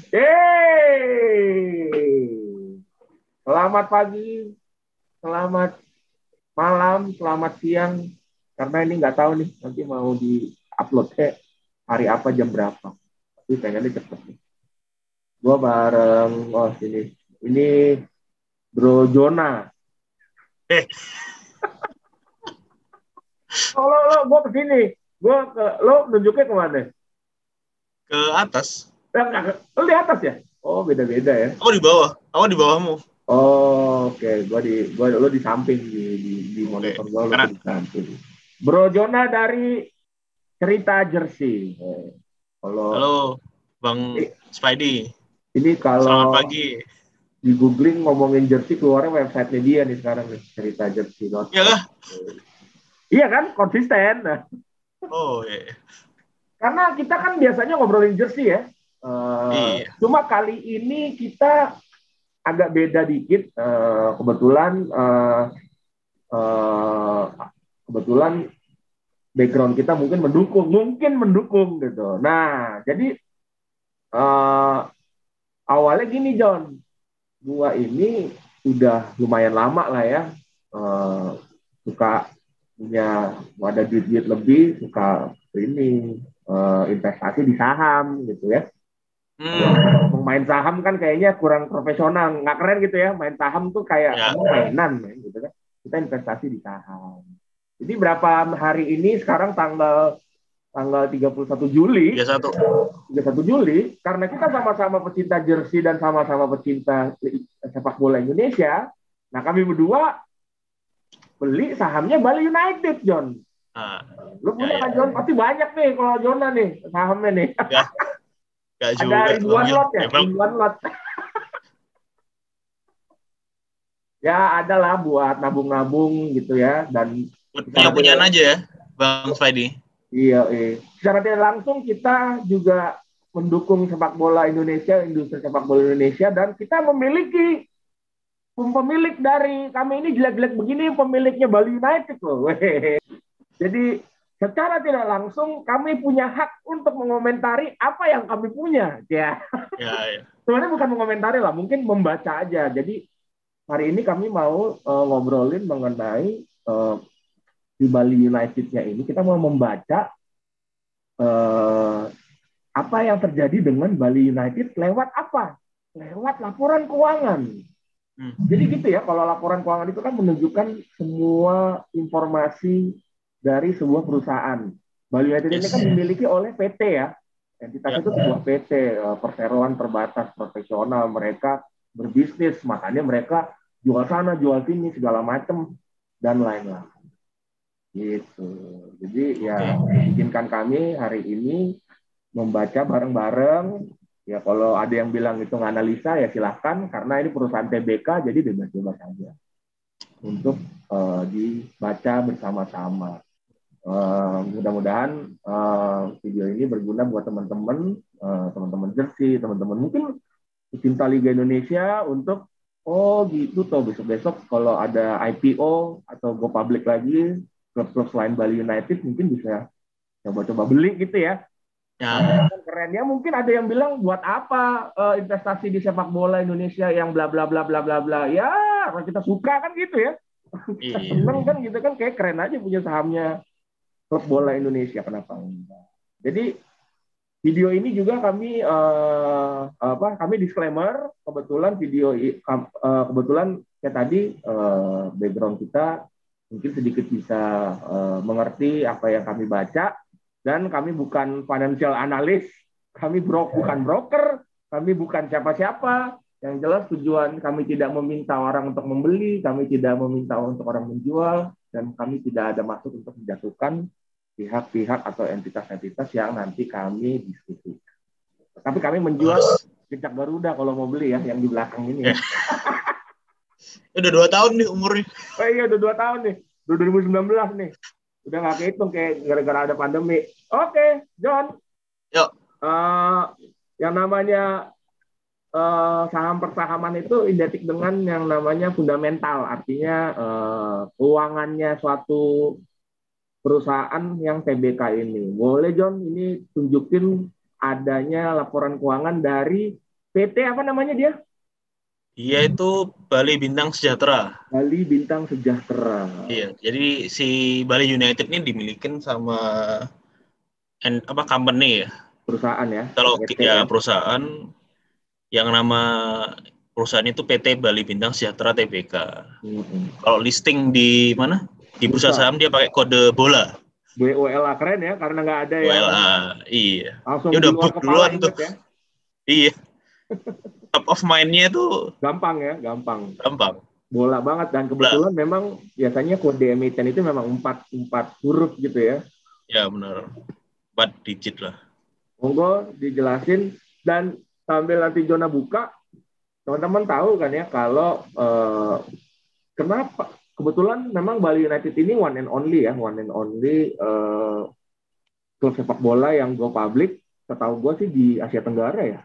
Hey, selamat pagi, selamat malam, selamat siang. Karena ini nggak tahu nih nanti mau di-upload hari apa jam berapa. Tapi pengennya cepet nih. Gua bareng, oh sini, ini Bro Jona. Eh, Oh gua kesini, lo nunjuknya kemana? ke atas. Lo di atas ya? Oh beda-beda ya. Aku di bawah. Aku di bawahmu. Oh, oke. Gua lo di samping di Oke. monitor gua lo Karena tuh di samping. Bro Jona dari cerita Jersey. Kalau halo Bang ini, Spidey. ini Selamat kalau pagi. di googling ngomongin Jersey keluarnya website dia nih sekarang nih, cerita Iya jersey.com. kah? Iya kan konsisten. Nah, Oh iya. karena kita kan biasanya ngobrolin Jersey ya. Iya. Cuma kali ini kita agak beda dikit. Uh, kebetulan background kita mungkin mendukung gitu. Nah, jadi uh, awalnya gini John, gua ini udah lumayan lama lah ya, uh, suka punya ada duit-duit lebih, suka ini investasi di saham gitu ya. Hmm. Main saham kan kayaknya kurang profesional, nggak keren gitu ya. Main saham tuh kayak Ya. mainan gitu kan. Kita investasi di saham. Jadi berapa hari ini sekarang tanggal tanggal 31 Juli 31. 31 Juli, karena kita sama-sama pecinta jersey dan sama-sama pecinta sepak bola Indonesia, nah kami berdua beli sahamnya Bali United, John. Nah, Lu ya punya ya. kan, John? Pasti banyak nih kalau Jona nih, sahamnya nih. Gak, gak Ada juga Bang ribuan Gil. lot ya? Emang Ribuan lot. Ya, ada lah buat nabung-nabung gitu ya. Dan secara punya-punyaan tidak, aja ya, Bang Spidey. iya, secara tidak langsung kita juga mendukung sepak bola Indonesia, industri sepak bola Indonesia, dan kita memiliki pemilik dari kami ini jelek-jelek begini pemiliknya Bali United loh. Jadi secara tidak langsung kami punya hak untuk mengomentari apa yang kami punya. Ya, Ya ya. sebenarnya bukan mengomentari lah, mungkin membaca aja. Jadi hari ini kami mau ngobrolin mengenai di Bali United-nya ini kita mau membaca uh, apa yang terjadi dengan Bali United lewat apa? Lewat laporan keuangan. Hmm. Jadi gitu ya, kalau laporan keuangan itu kan menunjukkan semua informasi dari sebuah perusahaan. Bali United ini kan Yes. dimiliki oleh PT ya. Entitas Ya. itu sebuah PT, perseroan terbatas profesional. Mereka berbisnis, makanya mereka jual sana, jual sini, segala macam, dan lain-lain. Gitu. Jadi ya, Oke. izinkan kami hari ini membaca bareng-bareng. Ya kalau ada yang bilang itu analisa ya silahkan, karena ini perusahaan TBK jadi bebas-bebas saja untuk dibaca bersama-sama. Mudah-mudahan video ini berguna buat teman-teman, teman-teman jersey, teman-teman mungkin pecinta Liga Indonesia untuk oh gitu toh besok-besok kalau ada IPO atau go public lagi klub-klub selain Bali United mungkin bisa coba-coba beli gitu ya. Ya. Karena kan kerennya mungkin ada yang bilang buat apa investasi di sepak bola Indonesia yang bla bla bla bla bla bla. Ya, kalau kita suka kan gitu ya. Kita Iya. seneng kan gitu kan kayak keren aja punya sahamnya klub bola Indonesia, kenapa enggak. Jadi video ini juga kami kami disclaimer kebetulan kebetulan kayak tadi background kita mungkin sedikit bisa mengerti apa yang kami baca, dan kami bukan financial analyst, kami bukan broker, kami bukan siapa-siapa. Yang jelas tujuan kami tidak meminta orang untuk membeli, kami tidak meminta untuk orang menjual, dan kami tidak ada maksud untuk menjatuhkan pihak-pihak atau entitas-entitas yang nanti kami diskusi. Tapi kami menjual Bos. cicak Garuda kalau mau beli ya, yang di belakang ini ya. Ya. Udah 2 tahun nih umurnya. Oh iya, udah 2 tahun nih. Udah 2019 nih. Udah nggak kehitung kayak gara-gara ada pandemi. Oke, John. Yuk. Uh, yang namanya saham persahaman itu identik dengan yang namanya fundamental. Artinya keuangannya suatu perusahaan yang TBK ini. Boleh John, ini tunjukin adanya laporan keuangan dari PT apa namanya dia? Dia itu Bali Bintang Sejahtera. Bali Bintang Sejahtera. Iya, jadi si Bali United ini dimilikin sama company ya. Perusahaan ya, Kalau PT ya ya. perusahaan yang nama perusahaan itu PT Bali Bintang Sejahtera Tbk. Kalau listing di mana? Di bursa Bursa. saham dia pakai kode bola. BOLA keren ya, karena nggak ada yang WLA, iya. langsung Dia di udah luar book kepala duluan tuh. inget ya. Iya. Top of mind-nya tuh Gampang ya, gampang. gampang. Bola banget, dan Bola. kebetulan memang biasanya kode emiten itu memang empat huruf gitu ya. Ya benar. 4 digit lah. Monggo dijelasin, dan sambil nanti Jona buka, teman-teman tahu kan ya kalau kenapa kebetulan memang Bali United ini one and only klub sepak bola yang go public. Setahu gue sih di Asia Tenggara ya.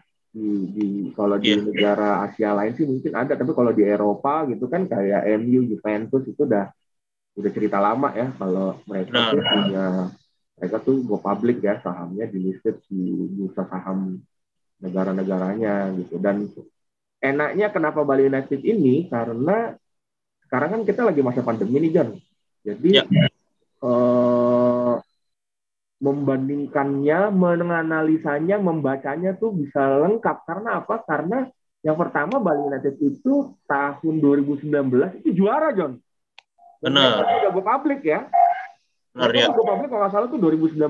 Kalau di negara Asia lain sih mungkin ada, tapi kalau di Eropa gitu kan kayak MU, Juventus itu udah cerita lama ya kalau mereka tuh go public ya, sahamnya di listed di bursa saham negara-negaranya gitu. Dan enaknya kenapa Bali United ini, karena sekarang kan kita lagi masa pandemi nih John. Jadi membandingkannya, menganalisanya, membacanya tuh bisa lengkap. Karena apa? Karena yang pertama Bali United itu tahun 2019 itu juara, John. Benar. Udah go public ya. Benar ya. Go public kalau nggak salah tuh 2019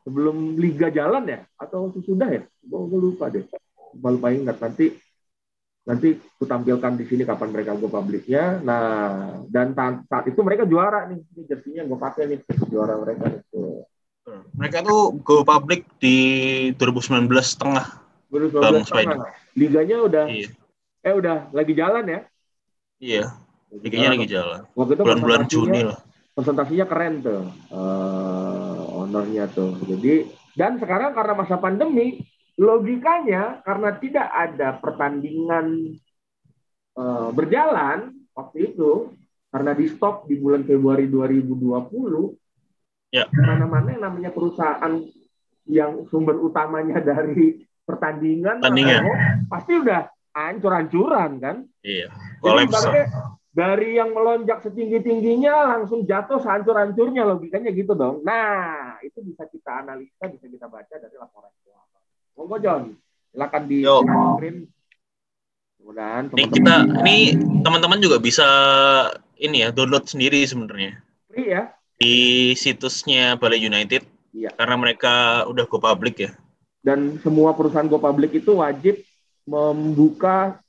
sebelum liga jalan ya, atau sesudah ya? Gue lupa deh. Lupa ingat, nanti aku tampilkan di sini kapan mereka go publiknya. Nah, dan saat itu mereka juara nih. Ini jersinya gue pakai nih, juara mereka itu. Mereka tuh go public di 2019 setengah. 2019 setengah. Liganya udah udah lagi jalan ya. Iya. Liganya lagi jalan. Waktu itu bulan-bulan Juni lah. Presentasinya keren tuh. Ownernya tuh. Jadi, dan sekarang karena masa pandemi, logikanya karena tidak ada pertandingan berjalan waktu itu, karena di stop di bulan Februari 2020, mana-mana yang namanya perusahaan yang sumber utamanya dari pertandingan pasti udah hancur-hancuran kan. Iya. Jadi dari yang melonjak setinggi-tingginya langsung jatuh sehancur-hancurnya, logikanya gitu dong. Nah, itu bisa kita analisa, bisa kita baca dari laporan keuangan. Monggo John, silakan di screen. Mudah-mudahan ini teman-teman juga bisa ini ya, download sendiri sebenarnya. Free ya. Di situsnya Bali United. Iya. Karena mereka udah go public ya. Dan semua perusahaan go public itu wajib membuka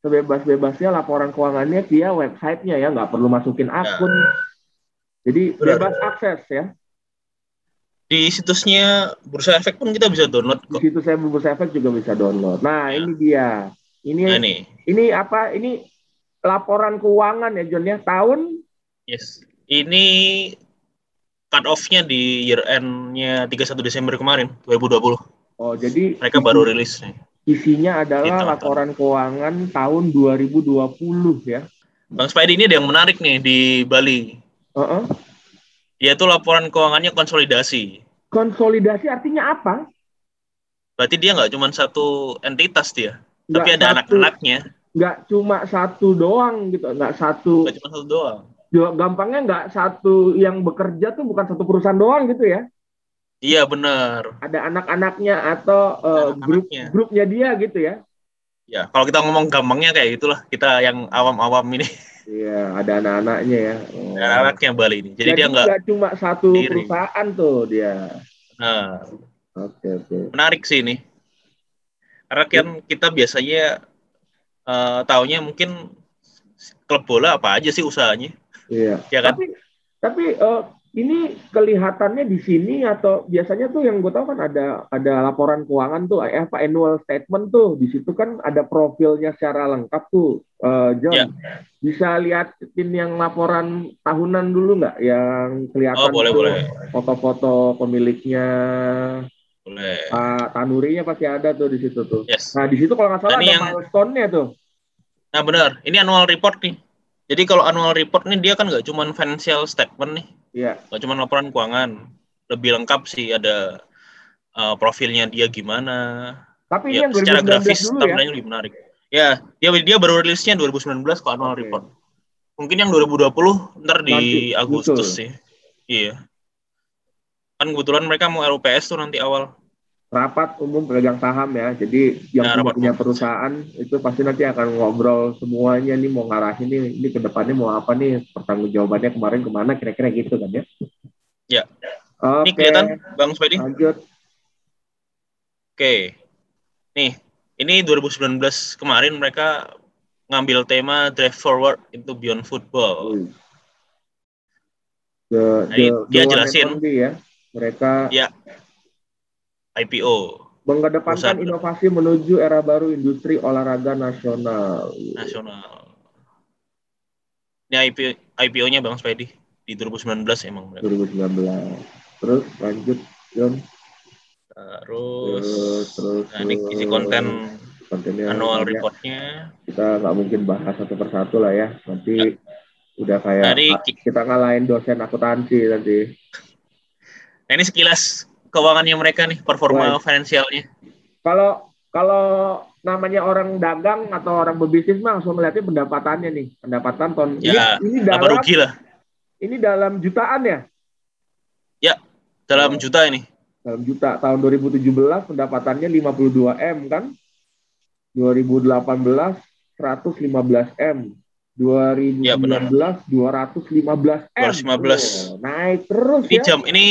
sebebas-bebasnya laporan keuangannya via websitenya ya, nggak perlu masukin akun. Jadi bebas akses ya. Di situsnya Bursa Efek pun kita bisa download kok. Di situsnya Bursa Efek juga bisa download. Nah, ini dia. Ini apa? Ini laporan keuangan ya John ya, tahun? Yes. Ini cut off-nya di year end-nya 31 Desember kemarin, 2020. Oh, jadi mereka baru rilis nih. Isinya adalah laporan keuangan tahun 2020 ya. Bang Spidey, ini ada yang menarik nih di Bali. Dia tuh laporan keuangannya konsolidasi. Konsolidasi artinya apa? Berarti dia nggak cuma satu entitas dia, tapi ada anak-anaknya. Nggak cuma satu doang gitu, nggak cuma satu doang. Gampangnya nggak satu yang bekerja tuh bukan satu perusahaan doang gitu ya? Iya benar. Ada anak-anaknya atau grupnya dia gitu ya? Ya, kalau kita ngomong gampangnya kayak gitulah, kita yang awam-awam ini. Iya, ada anak-anaknya ya. Ada anak-anaknya Bali ini. Jadi dia nggak cuma satu perusahaan tuh dia. Nah, oke. Menarik sih ini. Karena kan kita biasanya taunya mungkin klub bola apa aja sih usahanya. Iya. Ya kan? Tapi ini kelihatannya di sini, atau biasanya tuh yang gue tahu kan ada laporan keuangan tuh, annual statement tuh, di situ kan ada profilnya secara lengkap tuh, John. Bisa liatin yang laporan tahunan dulu nggak, yang kelihatan boleh. Foto-foto pemiliknya, boleh. Tanurinya pasti ada tuh di situ tuh. Yes. Nah di situ kalau nggak salah ada milestone-nya tuh. Nah benar, ini annual report nih. Jadi kalau annual report nih dia kan nggak cuma financial statement nih. Iya. Nggak cuma laporan keuangan, lebih lengkap sih, ada profilnya dia gimana, Tapi ini Ya, yang secara 2019 grafis dulu ya. tampilannya lebih menarik. Ya, dia baru rilisnya 2019 kok annual Oke. report. Mungkin yang 2020 ntar Nanti di Agustus nyusul sih. Iya. Kan kebetulan mereka mau RUPS tuh nanti awal. rapat umum pemegang saham ya. Jadi yang Ya, rapat punya umum. perusahaan itu pasti nanti akan ngobrol semuanya nih mau ngarahin ini ke depannya mau apa nih pertanggungjawabannya kemarin kemana kira-kira gitu kan ya. Ya. Ini Oke, kelihatan Bang Spedi? lanjut. Oke. Nih, ini 2019 kemarin mereka ngambil tema Drive Forward into Beyond Football. Wih, The, Nah, the, the dia one and jelasin only ya. Mereka ya IPO mengedepankan perusahaan inovasi menuju era baru industri olahraga nasional. nasional. Ini IPO-nya Bang Spedi di 2019 emang mereka. 2019. Terus lanjut, John. Terus, nah ini isi kontennya annual banyak. report-nya. Kita nggak mungkin bahas satu persatu lah ya. Nanti Ya, udah kayak nah, kita ngalahin dosen akuntansi nanti. ini sekilas keuangannya mereka nih, performa Wah, finansialnya. kalau kalau namanya orang dagang atau orang berbisnis mah langsung melihatnya pendapatannya nih, pendapatan ton. Ya, Ini laba dalam rugi lah. ini dalam jutaan ya. Ya, dalam juta ini. Dalam juta tahun 2017 pendapatannya 52 M kan. 2018 115 M. Ya, benar. 2019 215 M. 215. Oh, naik terus Ini ya. ini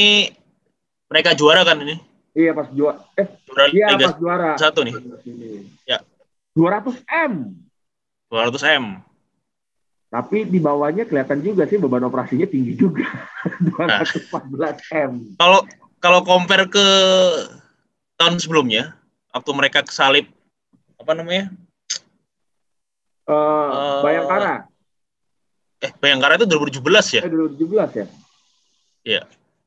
mereka juara kan ini? Iya pas juara. Juara Iya Liga pas juara. 1 nih. Ya. 200 M. 200 M. Tapi di bawahnya kelihatan juga sih beban operasinya tinggi juga. Nah, 214 M. Kalau compare ke tahun sebelumnya, waktu mereka kesalip apa namanya? Bayangkara. Bayangkara itu 2017 ya? 2017 ya? Iya.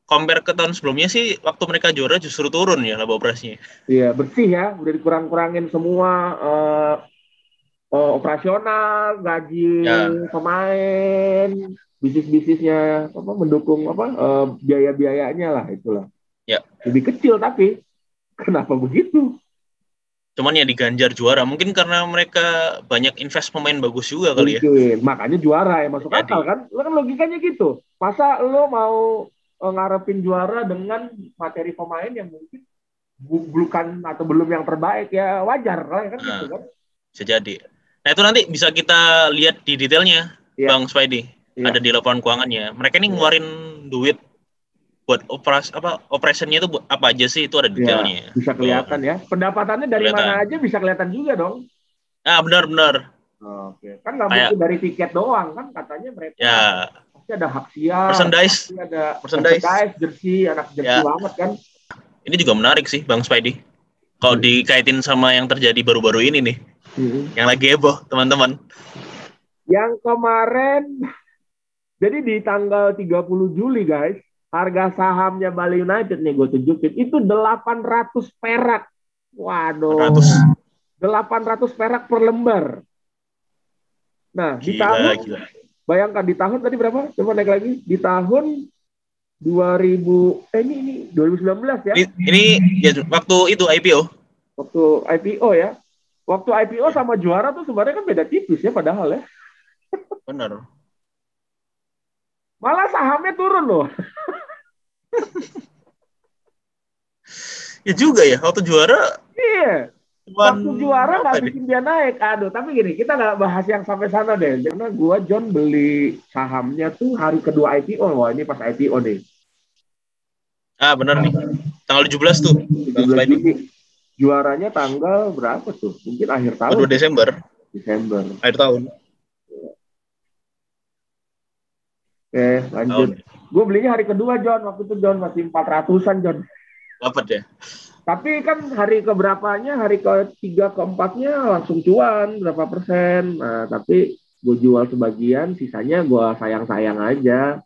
Compare ke tahun sebelumnya sih, waktu mereka juara justru turun ya laba operasinya. Iya, bersih ya. Udah dikurang-kurangin semua operasional, gaji pemain, bisnisnya apa mendukung apa biaya-biayanya lah itulah. Ya. Lebih kecil tapi kenapa begitu? Cuman ya diganjar juara. Mungkin karena mereka banyak invest pemain bagus juga kali ya. Mungkin. Makanya juara ya masuk akal kan? Lo kan logikanya gitu. Masa lo mau ngarepin juara dengan materi pemain yang mungkin bukan atau belum yang terbaik ya wajar lah kan gitu kan? Bisa jadi. Nah itu nanti bisa kita lihat di detailnya, Bang Spidey. Ada di laporan keuangannya. Mereka ini ngeluarin duit buat operationnya itu apa aja sih, itu ada detailnya. Bisa kelihatan ya. Pendapatannya dari mana aja bisa kelihatan juga dong. Benar. Oke. Kan nggak mungkin dari tiket doang kan katanya mereka. Ya. Pasti ada hak siar, pasti ada merchandise, jersey, anak jersey banget kan. Ini juga menarik sih Bang Spidey. Kalau dikaitin sama yang terjadi baru-baru ini nih. Yang lagi heboh teman-teman. Yang kemarin jadi di tanggal 30 Juli guys, harga sahamnya Bali United nih gue tunjukin itu 800 perak. Waduh. 800 perak per lembar. Nah, di tahun bayangkan di tahun tadi berapa? Coba naik lagi. Di tahun 2019 ya. Ini ya waktu itu IPO. Waktu IPO ya. Waktu IPO sama juara tuh sebenarnya kan beda tipis ya padahal ya. Benar. Malah sahamnya turun loh. Ya juga ya, waktu juara. Iya. Waktu juara nggak bikin dia naik. Aduh, tapi gini, kita nggak bahas yang sampai sana deh. Karena gua John beli sahamnya tuh hari kedua IPO. Wah, ini pas IPO nih. Benar nih. Tanggal 17 tuh. 17 Juni. Juaranya tanggal berapa tuh? Mungkin akhir tahun. 2 Desember. Akhir tahun. Oke, lanjut. Gue belinya hari kedua, John. Waktu itu, John, masih 400-an, John. Dapat ya? Tapi kan hari keberapanya, hari ke-3, ke-4-nya langsung cuan, berapa persen. Nah, tapi gue jual sebagian, sisanya gue sayang-sayang aja.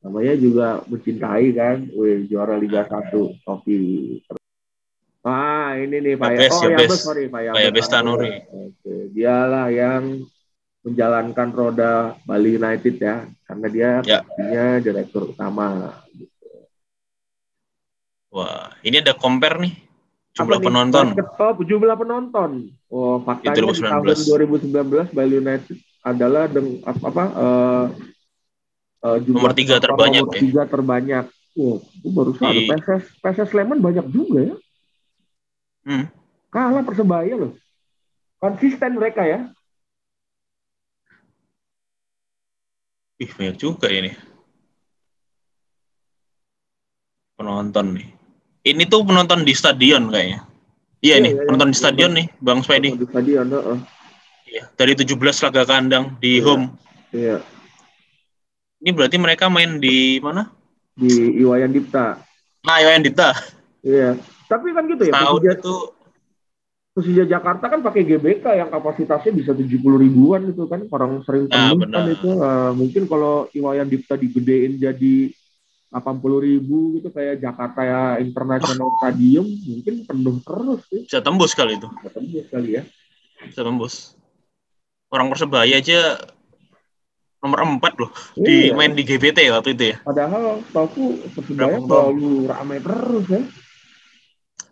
Namanya juga mencintai kan. Wih, juara Liga 1, Topi. Ini nih, Pak Yabes Tanuri. Oke. Dialah yang menjalankan roda Bali United ya, karena dia pastinya direktur utama. Wah, ini ada compare nih Jumlah penonton. Jumlah penonton. Oh, faktanya di tahun 2019 Bali United adalah nomor 3 terbanyak. Nomor 3 terbanyak. Oh, itu baru saja. PSS Sleman banyak juga ya. Kalah Persebaya loh. Konsisten mereka ya. Banyak juga ini. Penonton nih. Ini tuh penonton di stadion kayaknya. Iya nih, penonton di stadion nih, Bang Spidey. Di stadion, Iya, dari 17 laga kandang di home. Iya. Ini berarti mereka main di mana? Di Iwayan Dipta. Iwayan Dipta. Iya. Tapi kan gitu ya. Persija Jakarta kan pakai GBK yang kapasitasnya bisa 70.000-an itu kan. Orang sering penuh kan itu. Mungkin kalau Iwayan Dipta digedein jadi 80.000 gitu kayak Jakarta ya International Stadium, mungkin penuh terus sih. Bisa tembus kali itu. Bisa tembus kali ya. Bisa tembus. Orang Persebaya aja nomor 4 loh. Iya. Main di GBT waktu itu ya. Padahal tahu Persebaya selalu ramai terus ya.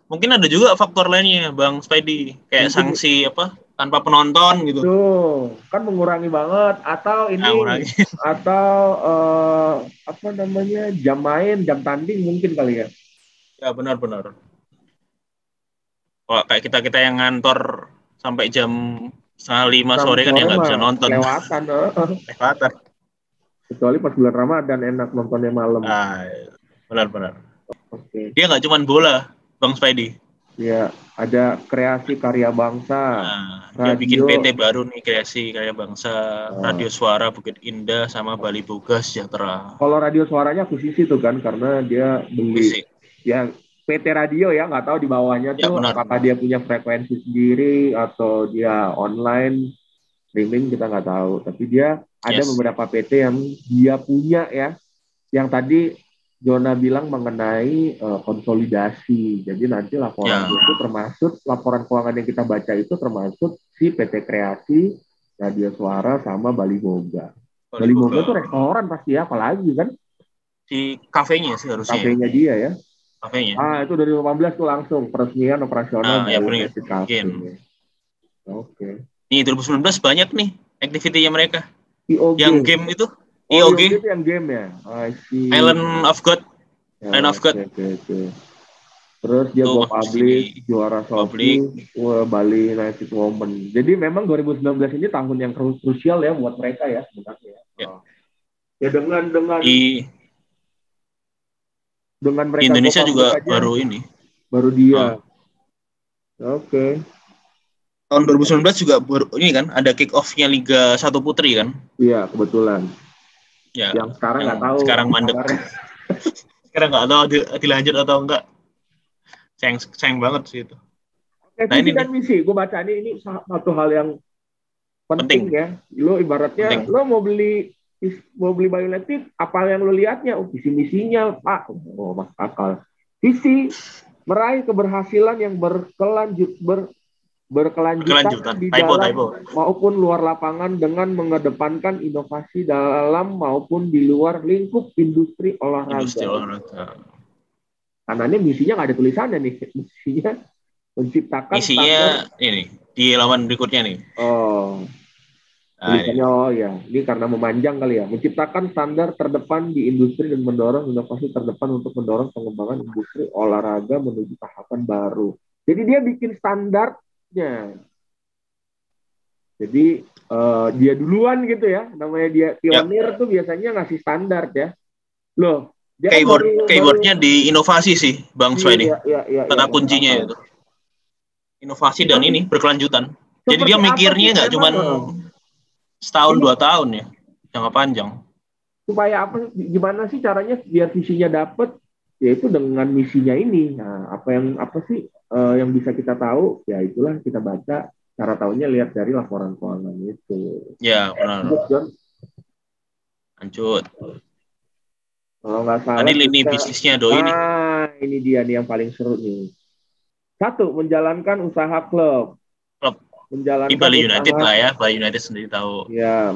Mungkin ada juga faktor lainnya Bang Spidey. Kayak sanksi tanpa penonton gitu. Tuh, kan mengurangi banget atau ini jam main, jam tanding mungkin kali ya. Ya benar-benar. Wah, kayak kita yang ngantor sampai jam 4:30 sore kan ya nggak bisa nonton. Lewatan. Kecuali pas bulan Ramadan enak nontonnya malam. Benar-benar. Oke. Dia nggak cuma bola, Bang Spidey. Ya, ada kreasi karya bangsa. Dia bikin PT baru nih, kreasi karya bangsa, Radio Suara Bukit Indah sama Bali Boga Sejahtera. Kalau Radio Suaranya akuisisi tuh kan, karena dia beli ya PT radio ya, nggak tahu di bawahnya tuh apakah dia punya frekuensi sendiri atau dia online streaming, kita nggak tahu. Tapi dia ada beberapa PT yang dia punya ya, yang tadi Jona bilang mengenai konsolidasi. Jadi nanti laporan itu termasuk laporan keuangan yang kita baca itu termasuk si PT Kreasi, Radio Suara sama Bali Boga. Bali Boga itu restoran pasti ya, apalagi kan? Si kafenya sih harusnya. Kafenya dia ya. Kafenya. Itu dari 2015 tuh langsung peresmian operasional dari Kafe. Oke. Nih 2019 banyak nih aktivitinya mereka. IOG. Yang game itu. IOG itu yang game ya. Island of God. Island of God. Okay. Terus dia public juara Sofi Bali United Women. Jadi memang 2019 ini tahun yang krusial ya buat mereka ya sebenarnya. Ya dengan mereka Indonesia juga baru dia. Oke. Tahun 2019 juga baru ini kan ada kick off-nya Liga 1 Putri kan? Iya, kebetulan. Ya, yang sekarang nggak tahu. Sekarang mandek. Sekarang nggak tahu dilanjut atau enggak. Sayang banget sih itu. Oke, visi dan misi. Gue baca ini satu hal yang penting ya. Lo ibaratnya lo mau beli Bali United, apa yang lo lihatnya? Visi misinya, Pak. Mas akal. Visi meraih keberhasilan yang berkelanjutan di dalam maupun luar lapangan dengan mengedepankan inovasi dalam maupun di luar lingkup industri olahraga. Karena ini misinya nggak ada tulisannya nih. Misinya menciptakan standar. Ini di halaman berikutnya nih. Tulisannya ini karena memanjang kali ya. Menciptakan standar terdepan di industri dan mendorong inovasi terdepan untuk mendorong pengembangan industri olahraga menuju tahapan baru. Jadi dia bikin standar. Jadi dia duluan gitu ya, namanya dia pionir tuh biasanya ngasih standar ya. Loh, dia keywordnya di inovasi sih, Bang Swedi. Kata kuncinya itu. Inovasi dan ini berkelanjutan. Jadi dia mikirnya nggak cuma setahun 2 tahun ya, jangka panjang. Supaya gimana sih caranya biar visinya dapet? Yaitu dengan misinya ini. Nah, apa sih yang bisa kita tahu? Ya itulah kita baca. Cara tahunya lihat dari laporan keuangan itu. Ya benar. Lanjut. Kalau nggak salah. Ini lini bisnisnya Doi nih. Ini dia nih yang paling seru nih. 1, menjalankan usaha klub. Menjalankan di Bali United lah ya. Bali United sendiri tahu. Ya,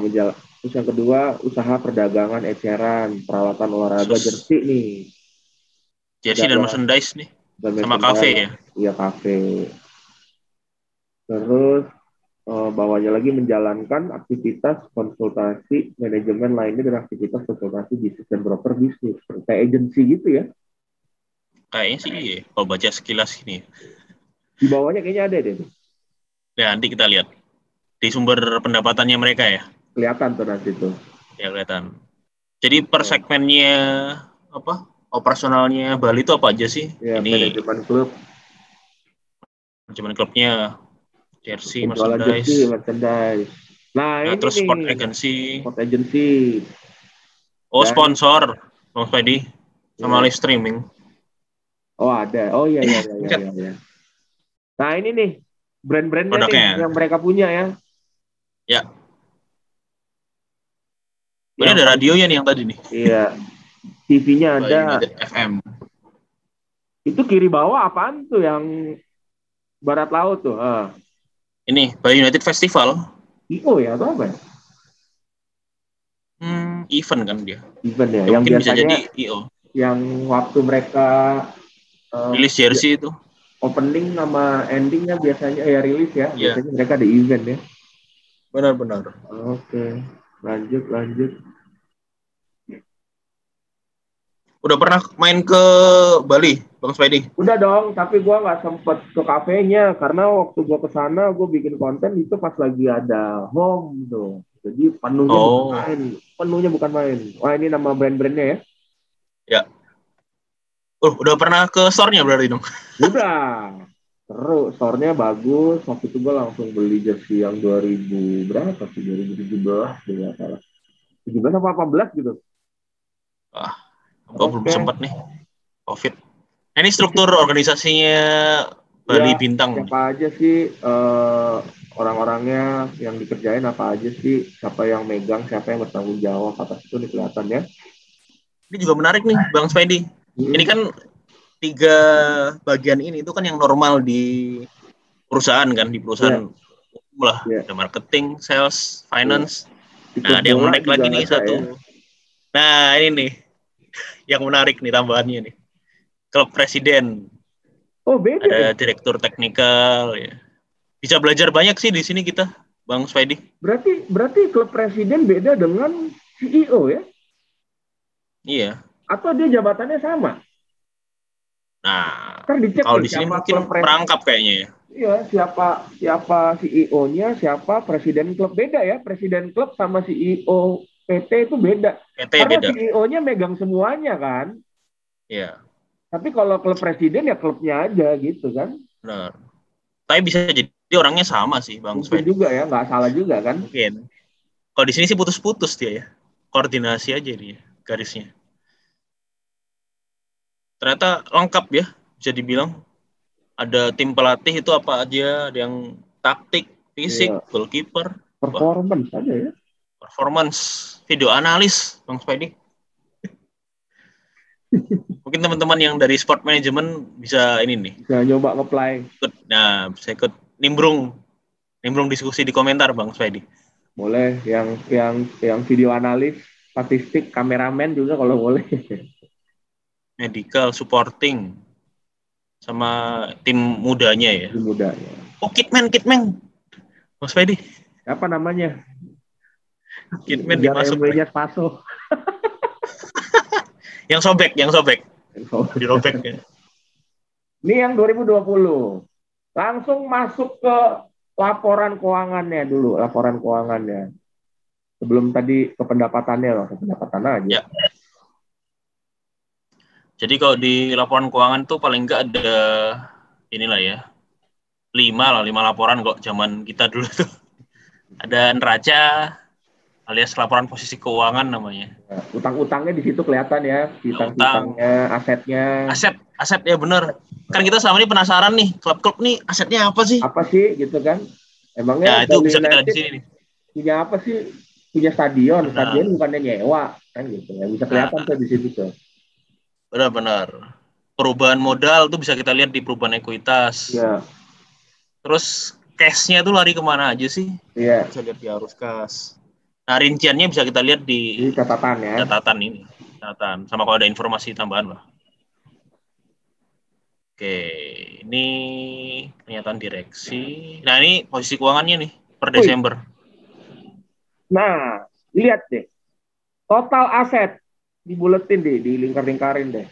terus yang kedua usaha perdagangan eceran, peralatan olahraga jersey nih. Jersey dan merchandise nih. Sama kafe ya? Iya, kafe. Terus bawahnya lagi menjalankan aktivitas konsultasi manajemen lainnya dan aktivitas konsultasi bisnis dan broker bisnis. Kayak agensi gitu ya. Kayaknya sih iya. Kalau baca sekilas ini. Di bawahnya kayaknya ada deh. Ya, nanti kita lihat. Di sumber pendapatannya mereka ya. Kelihatan tuh nanti tuh. Ya, kelihatan. Jadi per segmennya apa? Operasionalnya Bali itu apa aja sih? Ya, Ini manajemen klub. manajemen klubnya, jersey, Penjualan jersey, merchandise. merchandise. Nah, ini Terus nih. sport agency. Sport agency. Oh, Dan, sponsor. Bang Spedi. Sama live streaming. Oh, ada. Oh, iya. Nah, ini nih. Brand-brandnya nih Produknya. yang mereka punya ya. Ya. Ini ada radionya nih yang tadi nih. Iya. TV-nya ada. United FM. Itu kiri bawah apaan tuh yang barat laut tuh? Ini Bali United Festival. IO ya atau apa ya? Event kan dia. Event ya. Yang Yang mungkin bisa biasanya jadi IO. yang waktu mereka rilis jersey itu. Opening sama endingnya biasanya rilis ya. Yeah. Biasanya mereka di event ya. Benar-benar. Oke. Lanjut. Udah pernah main ke Bali, Bang Spedi? Udah dong, tapi gue nggak sempet ke kafenya karena waktu gue kesana gue bikin konten itu pas lagi ada home tuh. Jadi penuhnya bukan main. Wah, ini nama brand-brandnya ya? Ya. Udah pernah ke store-nya berarti dong? Udah. Seru, store-nya bagus. Waktu itu gue langsung beli jersey yang 2000 berapa sih? 2017 tidak salah. 17 apa 18 gitu. Gue belum sempat nih. COVID. Nah, ini struktur organisasinya Bali ya, Bintang. Siapa aja sih orang-orangnya yang dikerjain apa aja sih? Siapa yang megang, siapa yang bertanggung jawab atas itu nih kelihatan ya. Ini juga menarik nih, Bang Spedi. Ini kan 3 bagian ini itu kan yang normal di perusahaan kan, di perusahaan lah. Ada marketing, sales, finance. Nah, ada yang menarik lagi nih satu. Ya? Nah, ini nih yang menarik nih tambahannya nih. Klub presiden. Oh, beda. Ada direktur teknikal ya. Bisa belajar banyak sih di sini kita, Bang Spedi. Berarti klub presiden beda dengan CEO ya? Iya. Atau dia jabatannya sama? Nah, kalau di sini mungkin merangkap kayaknya ya. Iya, siapa CEO-nya, siapa presiden klub, beda ya. Presiden klub sama CEO PT itu beda. Karena beda. CEO-nya megang semuanya kan. Iya. Tapi kalau klub presiden ya klubnya aja gitu kan. Benar. Tapi bisa jadi orangnya sama sih, Bang. Mungkin juga ya, nggak salah juga kan. Mungkin. Kalau di sini sih putus-putus dia ya. Koordinasi aja dia garisnya. Ternyata lengkap ya, bisa dibilang. Ada tim pelatih itu apa aja, ada yang taktik, fisik, goalkeeper. Performance aja ya. Performance, video analis, Bang Spedi. Mungkin teman-teman yang dari sport management bisa ini nih. Bisa nyoba nge-apply. Nah, bisa ikut nimbrung diskusi di komentar, Bang Spedi. Boleh, yang video analis, statistik, kameramen juga kalau boleh. Medical supporting sama tim mudanya ya. Tim mudanya. Oh, Kitman. Bang Spedi. Apa namanya? Kitman dimasuk. MW-nya Spaso. yang sobek. Dirobek ya. Ini yang 2020. Langsung masuk ke laporan keuangannya dulu, laporan keuangannya. Sebelum tadi ke pendapatannya loh, ke pendapatan aja. Ya. Jadi kalau di laporan keuangan tuh paling enggak ada inilah ya. 5 laporan kok zaman kita dulu tuh. Ada neraca alias laporan posisi keuangan namanya. Ya, utang-utangnya di situ kelihatan ya, utangnya, asetnya. Aset ya bener. Kan kita selama ini penasaran nih, klub-klub nih asetnya apa sih? Apa sih gitu kan? Emangnya itu bisa kita lihat di sini nih. Punya apa sih? Punya stadion bukannya nyewa kan gitu ya. Bisa kelihatan tuh di situ tuh. Benar. Perubahan modal tuh bisa kita lihat di perubahan ekuitas. Iya. Terus cash-nya tuh lari kemana aja sih? Iya. Bisa lihat di arus kas. Nah, rinciannya bisa kita lihat di catatan ya. Catatan ini. Catatan. Sama kalau ada informasi tambahan lah. Oke, ini pernyataan direksi. Nah, ini posisi keuangannya nih per Desember. Nah, lihat deh. Total aset dibuletin deh, dilingkar-lingkarin deh.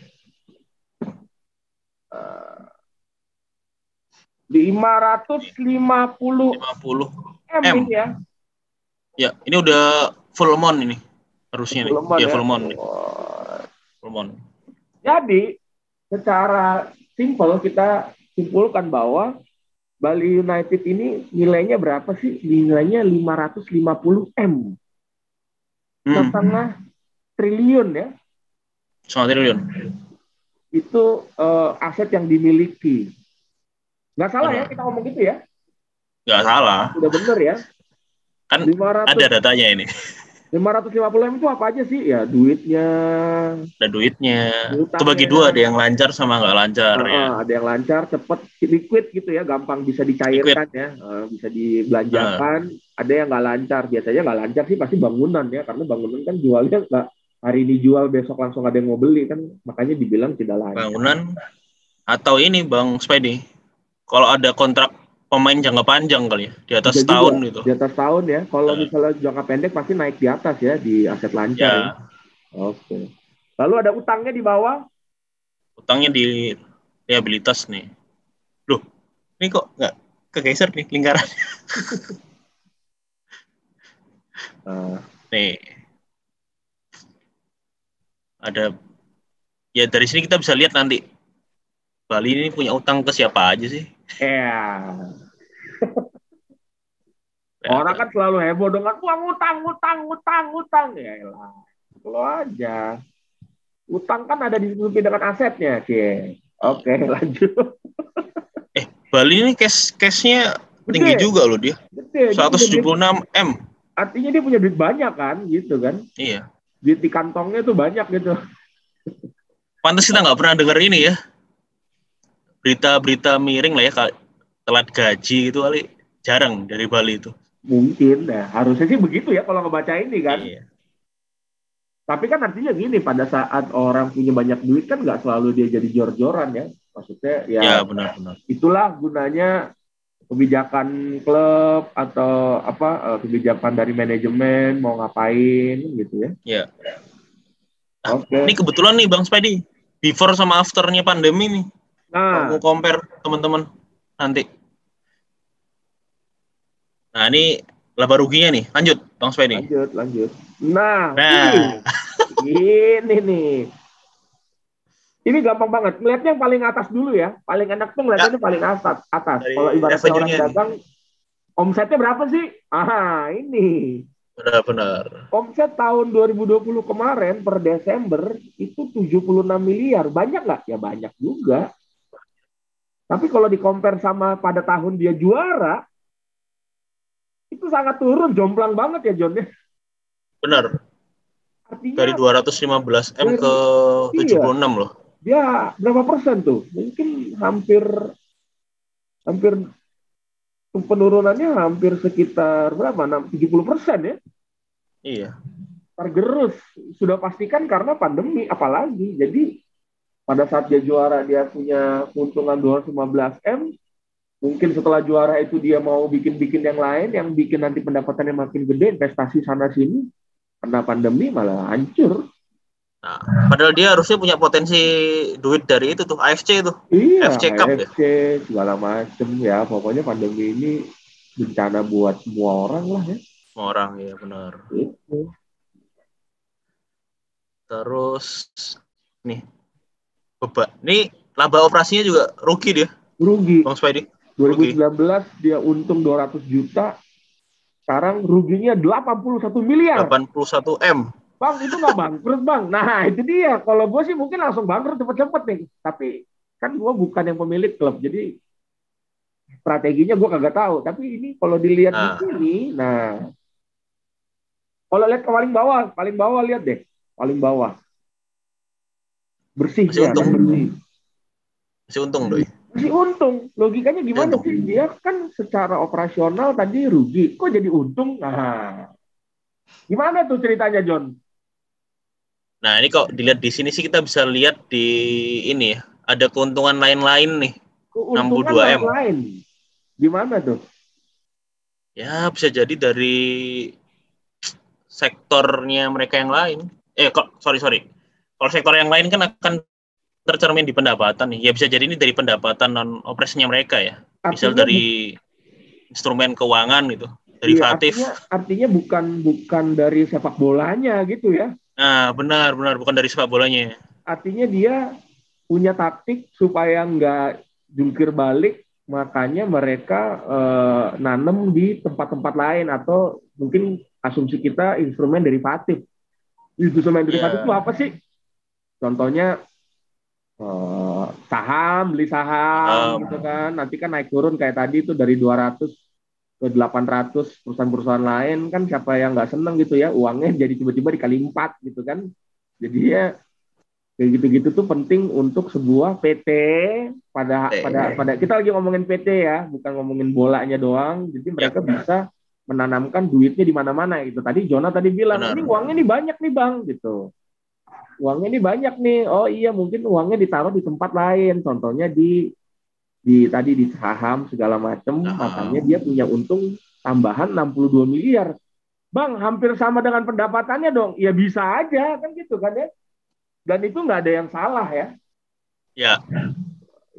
550 M ini ya. Ya, ini udah full month ini. Harusnya nih. Ya, full month. Full month. Jadi, secara simpel kita simpulkan bahwa Bali United ini nilainya berapa sih? Nilainya 550 M. Setengah triliun ya. Setengah triliun. Itu aset yang dimiliki. Nggak salah ya kita ngomong gitu ya? Nggak salah. Udah bener ya? Kan 500, ada datanya ini. 550 M itu apa aja sih? Ya duitnya. Ada duitnya. Itu bagi dua, ada yang lancar sama nggak lancar. Ya. Ada yang lancar, cepet, liquid gitu ya, gampang bisa dicairkan liquid. Ya, bisa dibelanjakan. Ada yang nggak lancar, biasanya nggak lancar sih pasti bangunan ya, karena bangunan kan jualnya nggak hari ini jual besok langsung ada yang mau beli kan, makanya dibilang tidak lancar. Bangunan atau ini Bang Spidey, kalau ada kontrak pemain jangka panjang kali ya, di atas tahun gitu. Di atas tahun ya. Kalau misalnya jangka pendek pasti naik di atas ya, di aset lancar ya. Oke. Lalu ada utangnya di bawah. Utangnya di liabilitas nih. Loh, ini kok nggak kegeser nih lingkaran. Nih. Ada. Ya dari sini kita bisa lihat nanti. Bali ini punya utang ke siapa aja sih? Ya. Orang kan selalu heboh dengan utang. Ya elah. Lo aja. Utang kan ada ditutupi dengan asetnya, Cie. Oke, lanjut. Bali ini cashnya tinggi juga loh dia. Gede. 176 M. Artinya dia punya duit banyak kan, gitu kan? Iya. Duit di kantongnya tuh banyak gitu. Pantes kita nggak pernah denger ini ya. Berita-berita miring lah ya, telat gaji itu kali jarang dari Bali itu. Mungkin, ya. Harusnya sih begitu ya kalau ngebaca ini kan. Iya. Tapi kan artinya gini, pada saat orang punya banyak duit kan nggak selalu dia jadi jor-joran ya. Maksudnya ya benar-benar. Itulah gunanya kebijakan klub atau kebijakan dari manajemen mau ngapain gitu ya. Iya. Ini kebetulan nih Bang Spidey, before sama afternya pandemi nih. Mau compare teman-teman nanti. Nah, ini laba ruginya nih. Lanjut, Bang Spidey. Lanjut. Nah. Ini nih. Ini gampang banget. Ngeliatnya yang paling atas dulu ya. Paling enak tuh ngeliatnya paling atas. Kalau ibaratnya orang dagang, omsetnya berapa sih? Ini. Benar. Omset tahun 2020 kemarin per Desember itu 76 miliar. Banyak nggak? Ya banyak juga. Tapi kalau di-compare sama pada tahun dia juara, itu sangat turun, jomplang banget ya, John. Benar. Artinya, dari 215 M ke 76 loh. Dia berapa persen tuh? Mungkin hampir penurunannya hampir sekitar berapa? 70% ya? Iya. Tergerus. Sudah pastikan karena pandemi, apalagi. Jadi pada saat dia juara dia punya keuntungan 215 M. Mungkin setelah juara itu dia mau bikin yang lain, yang bikin nanti pendapatannya makin gede, investasi sana-sini. Karena pandemi malah hancur. Nah, padahal dia harusnya punya potensi duit dari itu tuh, AFC itu. Iya, AFC Cup ya. Segala macem ya. Pokoknya pandemi ini bencana buat semua orang lah ya. Semua orang, ya benar. Gitu. Terus, nih. Ini laba operasinya juga rugi dia. Rugi. Bang Spidey. 2019 dia untung 200 juta. Sekarang ruginya 81 miliar. 81 M. Bang, itu nggak bangkrut, Bang. Nah, itu dia. Kalau gue sih mungkin langsung bangkrut cepet-cepet nih. Tapi kan gue bukan yang pemilik klub. Jadi strateginya gue kagak tahu. Tapi ini kalau dilihat di sini, kalau lihat ke paling bawah lihat deh. Paling bawah. Bersih. Masih untung. Bersih. Masih untung, Doi. Masih untung. Logikanya gimana sih? Dia kan secara operasional tadi rugi. Kok jadi untung? Nah, gimana tuh ceritanya, John? Nah, ini kok dilihat di sini sih kita bisa lihat di ini ya. ada keuntungan lain-lain nih. Keuntungan 62M. lain. Gimana tuh? Ya bisa jadi dari sektornya mereka yang lain. Sorry. Kalau sektor yang lain kan akan tercermin di pendapatan nih. Ya bisa jadi ini dari pendapatan non operasinya mereka ya. Misal dari instrumen keuangan gitu, derivatif. Iya, artinya bukan dari sepak bolanya gitu ya. Nah, benar bukan dari sepak bolanya. Artinya dia punya taktik supaya nggak jungkir balik, makanya mereka nanem di tempat-tempat lain atau mungkin asumsi kita instrumen derivatif. Instrumen derivatif itu apa sih? Contohnya saham, beli saham gitu kan. Nanti kan naik turun kayak tadi itu dari 200 ke 800 perusahaan-perusahaan lain kan, siapa yang nggak seneng gitu ya, uangnya jadi tiba-tiba dikali 4 gitu kan. Jadi ya kayak gitu-gitu tuh penting untuk sebuah PT pada kita lagi ngomongin PT ya, bukan ngomongin bolanya doang. Jadi mereka bisa menanamkan duitnya di mana-mana gitu. Tadi Jona bilang, ini uangnya nih banyak nih Bang gitu. Uangnya ini banyak nih. Oh iya, mungkin uangnya ditaruh di tempat lain. Contohnya di saham segala macam, makanya dia punya untung tambahan 62 miliar. Bang, hampir sama dengan pendapatannya dong. Ya bisa aja kan gitu kan ya. Dan itu nggak ada yang salah ya. Ya.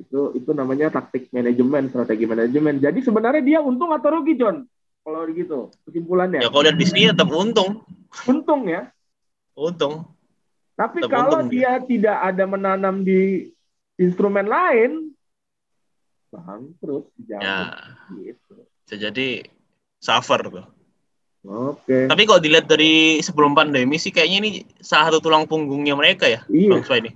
Itu namanya taktik manajemen, strategi manajemen. Jadi sebenarnya dia untung atau rugi, John? Kalau gitu, kesimpulannya. Ya kalau lihat di sini tetap untung. Untung ya. Untung. Tapi kalau dia tidak ada menanam di instrumen lain, bangkrut. Ya. Gitu. Jadi suffer tuh. Oke. Tapi kalau dilihat dari sebelum pandemi sih kayaknya ini salah satu tulang punggungnya mereka ya, Bang Swaidi.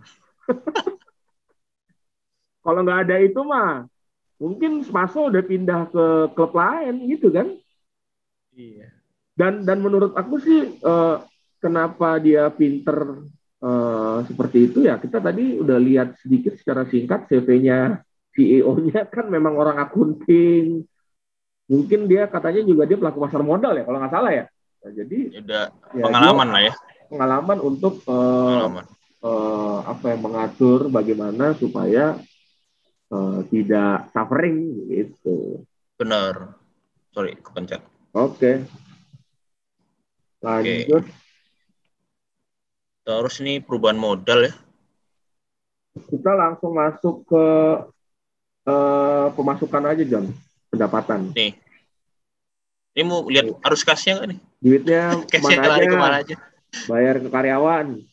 Kalau nggak ada itu mah, mungkin Spaso udah pindah ke klub lain gitu kan? Iya. Dan menurut aku sih kenapa dia pinter seperti itu ya, kita tadi udah lihat sedikit secara singkat CV-nya CEO-nya kan memang orang akunting. Mungkin dia katanya juga dia pelaku pasar modal ya kalau nggak salah ya. Nah, jadi udah pengalaman lah ya. Pengalaman untuk mengatur bagaimana supaya tidak suffering gitu. Benar. Sorry, kepencet. Oke. Lanjut. Terus ini perubahan modal ya. Kita langsung masuk ke pemasukan aja, John. Pendapatan. Nih. Ini mau lihat arus kasnya nggak nih? Duitnya kemana aja? Bayar ke karyawan.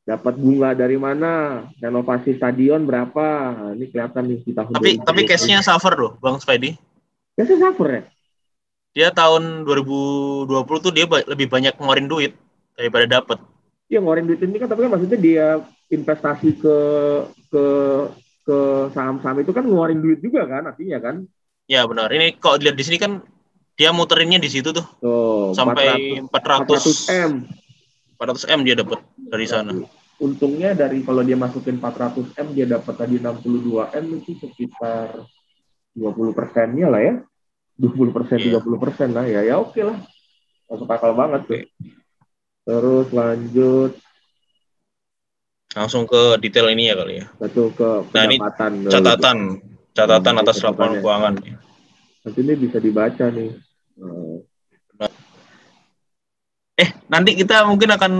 Dapat bunga dari mana? Renovasi stadion berapa? Nah, ini kelihatan nih di tahun. Tapi cashnya suffer loh, Bang Spidey. Cashnya suffer ya? Dia tahun 2020 tuh dia lebih banyak ngeluarin duit daripada dapat. Iya, ngeluarin duit ini kan, tapi kan maksudnya dia investasi ke saham-saham itu kan ngeluarin duit juga kan, artinya kan? Ya benar. Ini kalau dilihat di sini kan dia muterinnya di situ tuh. Sampai 400 M. 400 M dia dapat dari sana. Untungnya dari kalau dia masukin 400 M dia dapat tadi 62 M itu sekitar 20%-nya lah ya. 20%, 30% lah ya. Ya oke lah. Masuk akal banget tuh. Terus lanjut. Langsung ke detail ini ya kali ya. Betul, ke pendapatan. Nah, ini catatan atas laporan keuangan. Nanti ini bisa dibaca nih. Nanti kita mungkin akan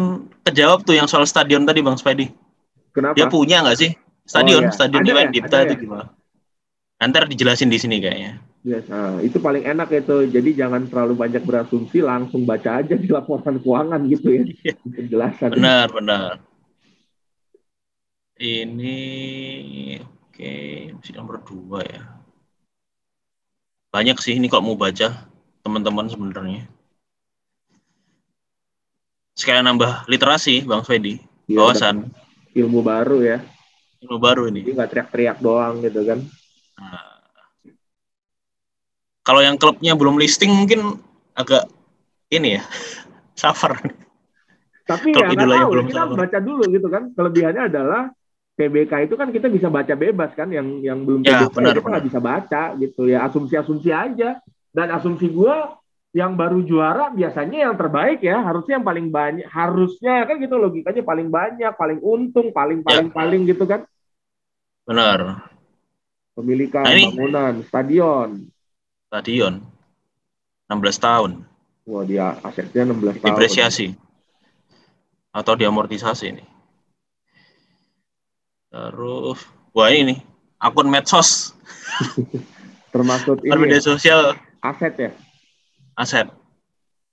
kejawab tuh yang soal stadion tadi Bang Spidey. Kenapa? Dia punya nggak sih stadion Iwan Dipta itu gimana? Nanti dijelasin di sini kayaknya. Yes, itu paling enak itu. Jadi jangan terlalu banyak berasumsi, langsung baca aja di laporan keuangan gitu ya. Penjelasan. Benar. Ini oke, masih nomor 2 ya. Banyak sih ini kalau mau baca teman-teman sebenarnya. Sekalian nambah literasi Bang Fedi, wawasan. Ilmu baru ya. Ilmu baru ini. Jadi nggak teriak-teriak doang gitu kan. Nah, kalau yang klubnya belum listing mungkin agak ini ya, suffer. Tapi ya nggak tahu, kita harus baca dulu gitu kan. Kelebihannya adalah TBK itu kan kita bisa baca bebas kan, yang belum TBK kita nggak bisa baca gitu ya, asumsi aja. Dan asumsi gue yang baru juara biasanya yang terbaik ya, harusnya yang paling banyak, harusnya kan gitu logikanya, paling banyak, paling untung, paling gitu kan. Benar. Pemilikan, Nah, ini bangunan, stadion. stadion 16 tahun Wah, dia asetnya 16 tahun. depresiasi atau diamortisasi ini. Terus, wah ini nih, akun medsos. Termasuk Akun ini ya, media sosial aset ya. aset.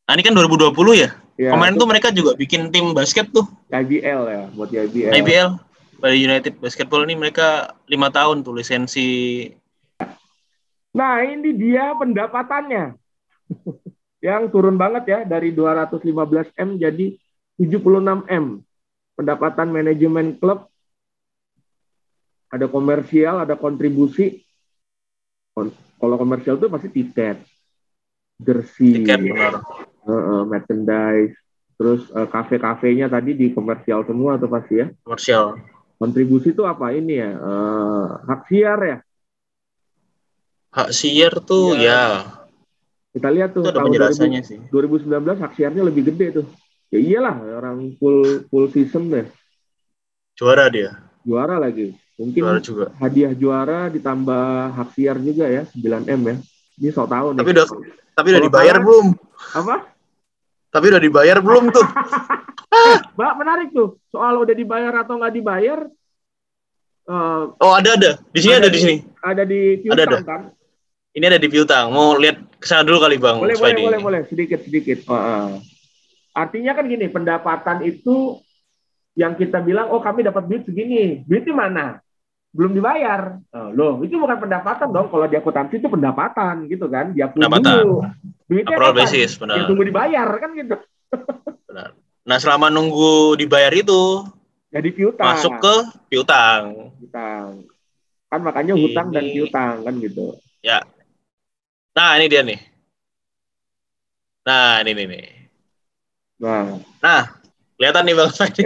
Nah, ini kan 2020 ya. Ya, Kemarin itu tuh mereka juga bikin tim basket tuh, IBL ya, buat di IBL. IBL, Bali United Basketball ini mereka 5 tahun tuh lisensi. Nah, ini dia pendapatannya yang turun banget ya dari 215 M jadi 76 M. Pendapatan manajemen klub, ada komersial, ada kontribusi. Kalau komersial itu pasti tiket, Tiket jersey, benar. merchandise, terus kafe-kafenya tadi di komersial semua tuh pasti ya. Komersial. Kontribusi itu apa ini ya? Hak siar ya. Hak siar tuh Iya, ya, kita lihat itu tuh ada tahun penjelasannya sih. 2019 hak siarnya lebih gede tuh. Ya iyalah, orang full full season deh. Juara dia, Juara lagi. juara Mungkin juga. hadiah juara ditambah hak siar juga ya, 9 M ya. Ini so tahu nih. Tapi udah Kalau dibayar salah belum? apa? Tapi udah dibayar belum tuh? Mbak, menarik tuh. Soal udah dibayar atau nggak dibayar, Oh, ada. Di sini ada di sini. ada di Ada. piutang kan? Ini ada di piutang. Mau lihat kesana dulu kali Bang Spidey. Boleh. Sedikit. Artinya kan gini, pendapatan itu yang kita bilang, oh kami dapat duit segini. Duitnya mana? Belum dibayar. Loh, itu bukan pendapatan dong. Kalau di akuntansi itu pendapatan gitu kan. Diakuin Pendapatan. dulu. Duitnya Accrual kapan? basis, Ya benar. tunggu dibayar kan gitu. Benar. Nah, selama nunggu dibayar itu Jadi piutang. masuk ke piutang. Piutang. Kan makanya hutang dan Ini piutang kan gitu. ya. Nah, ini dia nih. Nah, ini nih. Nah, Nah, kelihatan nih Bang Spidey.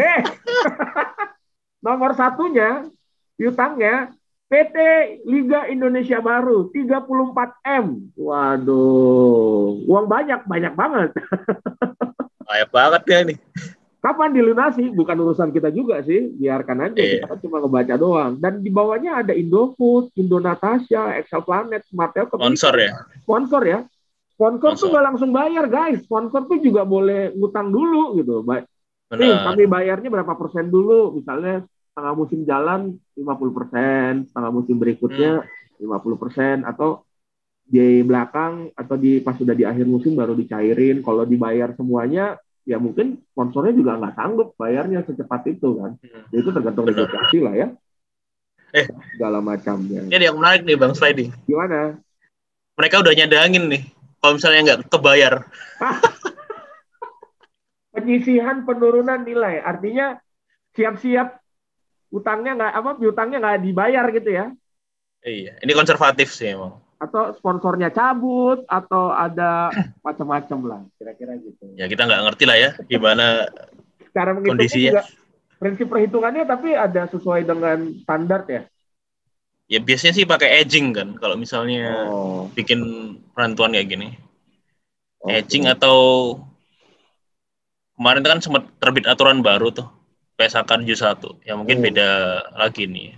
nomor satunya piutangnya PT Liga Indonesia Baru 34 M. Waduh, uang banyak banget. Banyak banget ya ini. Kapan dilunasi? Bukan urusan kita juga sih, biarkan aja. Kita Iya. kan cuma ngebaca doang. Dan di bawahnya ada Indofood, Indonatasha, Excel Planet, Smart Telkom. Sponsor ya. Sponsor ya. Sponsor tuh Sponsor. nggak langsung bayar, guys. Sponsor tuh juga boleh ngutang dulu gitu. Nih, Benar. kami bayarnya berapa persen dulu? Misalnya setengah musim jalan 50%, setengah musim berikutnya 50%, atau di belakang atau pas sudah di akhir musim baru dicairin. Kalau dibayar semuanya, ya mungkin sponsornya juga nggak sanggup bayarnya secepat itu kan. Jadi itu tergantung Benar. negosiasi lah ya. Eh, segala macamnya. ini yang menarik nih Bang Spidey. Gimana? Mereka udah nyadangin nih. Kalau misalnya nggak kebayar. Penyisihan penurunan nilai. Artinya siap-siap piutangnya nggak dibayar gitu ya. Iya, ini konservatif sih emang. Atau sponsornya cabut, atau ada macam-macam lah, kira-kira gitu. Ya kita nggak ngerti lah ya gimana Cara menghitungnya kondisinya. juga, prinsip perhitungannya tapi ada sesuai dengan standar ya. Ya biasanya sih pakai edging kan, kalau misalnya bikin perantuan kayak gini. Edging atau kemarin kan sempat terbit aturan baru tuh, PSAK 71. Ya mungkin beda lagi nih.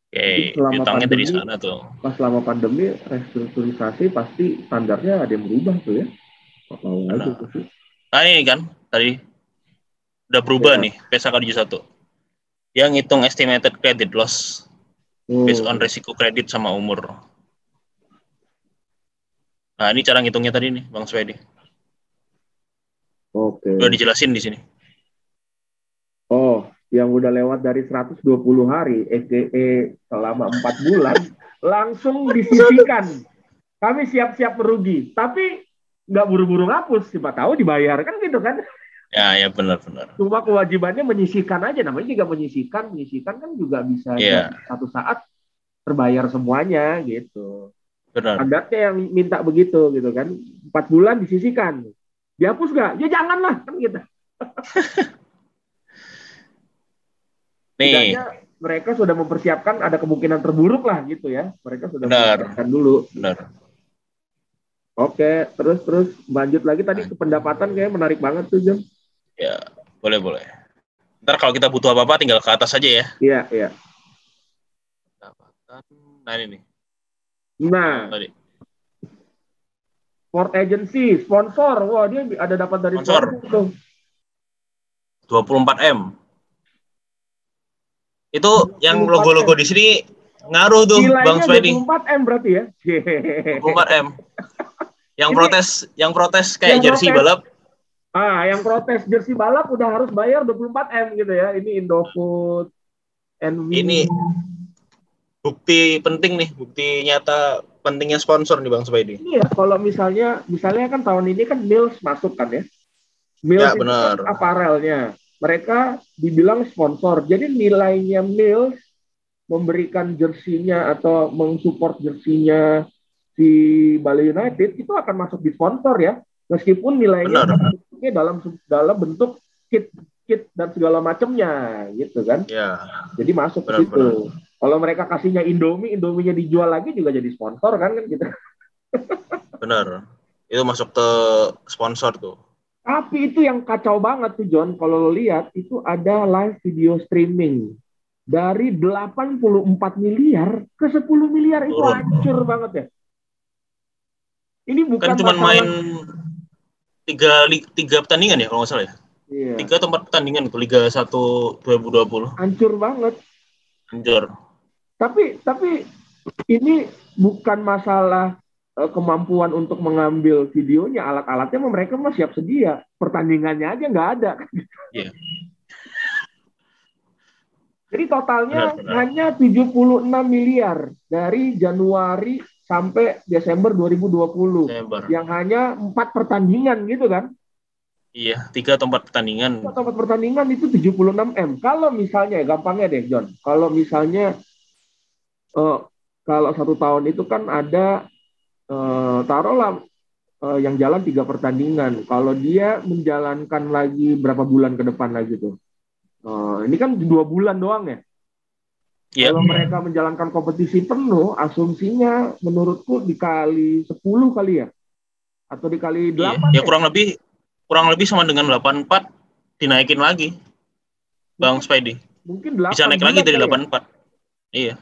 Oke, piutangnya dari sana tuh. Pas selama pandemi restrukturisasi pasti standarnya ada yang berubah tuh ya. Nah ini kan tadi udah berubah nih PSAK 71. Yang ngitung estimated credit loss based on resiko kredit sama umur. Nah ini cara ngitungnya tadi nih Bang Swedi. Udah dijelasin di sini. Oh, yang udah lewat dari 120 hari, EKE selama 4 bulan, langsung disisihkan. Kami siap-siap merugi, tapi nggak buru-buru ngapus, siapa tahu dibayar, kan gitu kan? Ya benar. Cuma kewajibannya menyisihkan aja, namanya juga menyisihkan kan juga bisa satu saat terbayar semuanya gitu. Benar. Standarnya yang minta begitu gitu kan, 4 bulan disisihkan. Dihapus nggak? Ya janganlah, kan gitu. Tidaknya mereka sudah mempersiapkan ada kemungkinan terburuk lah gitu ya. Mereka sudah mempersiapkan dulu. Benar. Oke, terus lanjut lagi tadi ke pendapatan, kayak menarik banget tuh Jam. Ya, boleh. Ntar kalau kita butuh apa-apa tinggal ke atas aja ya. Iya, iya. Nah ini nih. Nah, tadi. Sport agency, sponsor. Wah, dia ada dapat dari sponsor tuh. 24M. Itu yang logo-logo di sini ngaruh tuh, Bang Spidey. 24M berarti ya? 24M. Yang protes kayak jersey balap. Yang protes jersey balap udah harus bayar 24M gitu ya. Ini Indofood, NW. Ini bukti penting nih, bukti nyata pentingnya sponsor nih Bang Spidey. Iya, kalau misalnya kan tahun ini kan Mills masuk kan ya. Mills itu kan aparelnya. Mereka dibilang sponsor. Jadi nilainya Mills memberikan jersinya atau mensupport jersinya si Bali United itu akan masuk di sponsor ya. Meskipun nilainya dalam bentuk kit dan segala macamnya gitu kan. Ya. Jadi masuk ke situ. Kalau mereka kasihnya Indominya dijual lagi juga jadi sponsor kan gitu. Benar. Itu masuk ke sponsor tuh. Tapi itu yang kacau banget tuh John, kalau lo lihat itu ada live video streaming dari 84 miliar ke 10 miliar itu hancur banget ya. Ini bukan kan cuma main 3 pertandingan ya kalau nggak salah ya. Iya. 3 atau 4 pertandingan itu Liga 1 2020. Hancur banget. Hancur. Tapi ini bukan masalah kemampuan untuk mengambil videonya, alat-alatnya mereka mah siap sedia, pertandingannya aja nggak ada. Yeah. Jadi totalnya hanya 76 miliar dari Januari sampai Desember 2020. Yang hanya 4 pertandingan gitu kan? Iya, 3 atau 4 pertandingan. 3 atau 4 pertandingan itu 76M. Kalau misalnya, gampangnya deh John, kalau misalnya kalau 1 tahun itu kan ada taruhlah yang jalan 3 pertandingan. Kalau dia menjalankan lagi berapa bulan ke depan lagi tuh? Ini kan 2 bulan doang ya. Yep. Kalau mereka menjalankan kompetisi penuh, asumsinya menurutku dikali 10 kali ya, atau dikali 8. Ya kurang lebih sama dengan 84 dinaikin lagi, Bang Spidey. Mungkin 8 bisa naik lagi dari 84. Iya.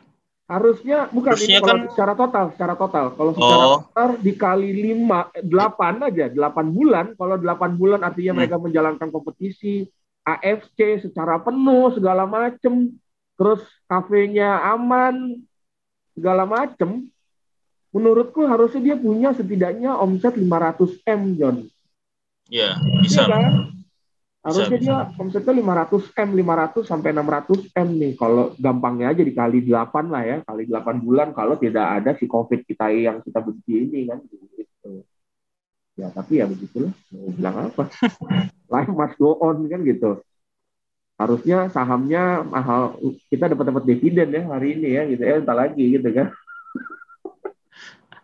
Harusnya bukan ini kan secara total. Kalau secara total dikali 8 aja, 8 bulan. Kalau 8 bulan artinya mereka menjalankan kompetisi AFC secara penuh segala macem, terus kafenya aman segala macem. Menurutku harusnya dia punya setidaknya omset 500M, John. Iya, bisa. Iya kan? Harusnya dia omsetnya 500 sampai 600M nih. Kalau gampangnya aja dikali 8 lah ya. Kali 8 bulan kalau tidak ada si COVID kita yang kita benci ini kan. Gitu. Ya tapi ya begitulah. Mau bilang apa? Life must go on kan gitu. Harusnya sahamnya mahal. Kita dapat dividen ya hari ini ya. Gitu ya. Entar lagi gitu kan.